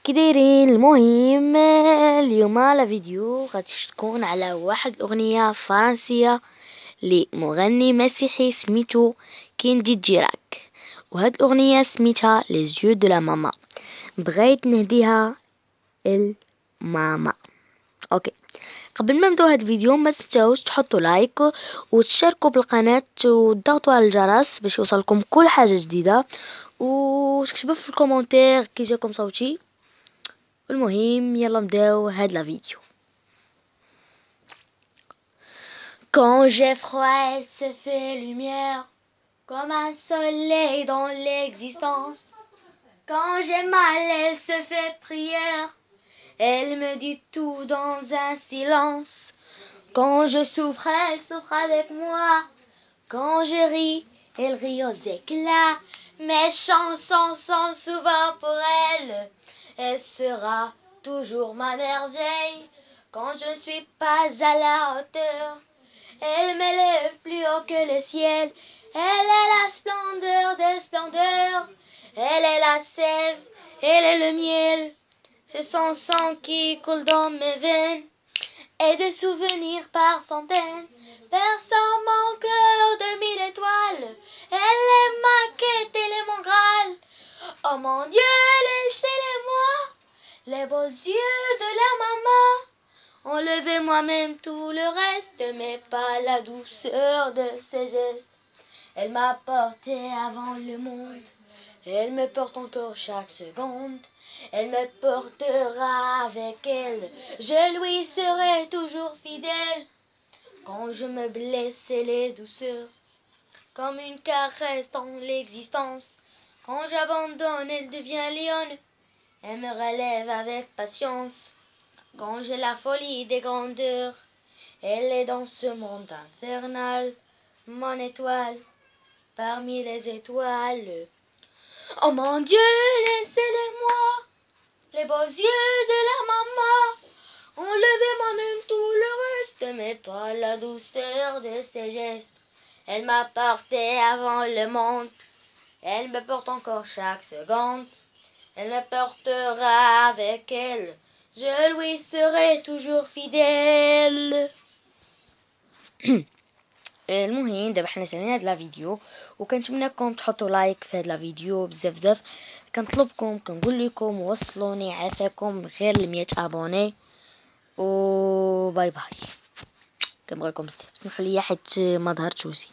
كي دايرين؟ المهم اليوم على فيديو غادي تكون على واحد الاغنيه فرنسيه لمغني مسيحي سميتو كيندي جيراك، وهاد الاغنيه سميتها لي زيو دو لا ماما. بغيت نهديها الماما. اوكي، قبل ما نبداو هاد الفيديو ما تنساوش تحطوا لايك وتشاركوا بالقناه وتضغطوا على الجرس باش يوصلكم كل حاجه جديده، وتكتبوا في الكومنتير كي جاكم صوتي. المهم يلا نبداو هاد لا فيديو. Quand j'ai froid, elle se fait lumière, comme un soleil dans l'existence. Quand j'ai mal, elle se fait prière, elle me dit tout dans un silence. Quand je souffre, elle souffre avec moi. Quand je ris, elle rit aux éclats. Mes chansons sont souvent pour elle. Elle sera toujours ma merveille. Quand je ne suis pas à la hauteur, elle m'élève plus haut que le ciel. Elle est la splendeur des splendeurs. Elle est la sève, elle est le miel. C'est son sang qui coule dans mes veines, et des souvenirs par centaines perçant mon cœur de mille étoiles. Elle est ma quête, elle est mon Graal. Oh mon Dieu, laissez-les-moi, les beaux yeux de la maman. Enlevez moi-même tout le reste, mais pas la douceur de ses gestes. Elle m'a porté avant le monde, elle me porte encore chaque seconde. Elle me portera avec elle, je lui serai toujours fidèle. Quand je me blesse, elle est douceur, comme une caresse dans l'existence. Quand j'abandonne, elle devient lionne, elle me relève avec patience. Quand j'ai la folie des grandeurs, elle est dans ce monde infernal, mon étoile parmi les étoiles. Oh mon Dieu, laissez-les-moi, les beaux yeux de la maman. Enlevez moi-même tout le reste, mais pas la douceur de ses gestes. Elle m'a porté avant le monde, elle me porte encore chaque seconde. Elle me portera avec elle, je lui serai toujours fidèle. المهم دابا حنا سالينا هاد لا فيديو، وكنتمنىكم تحطوا لايك في هاد لا فيديو بزاف بزاف. كنطلبكم كنقول لكم وصلوني عافاكم غير 100 ابوني، و باي باي. كنبغيكم بزاف، سمحوا لي حيت ما ظهرتش وسي.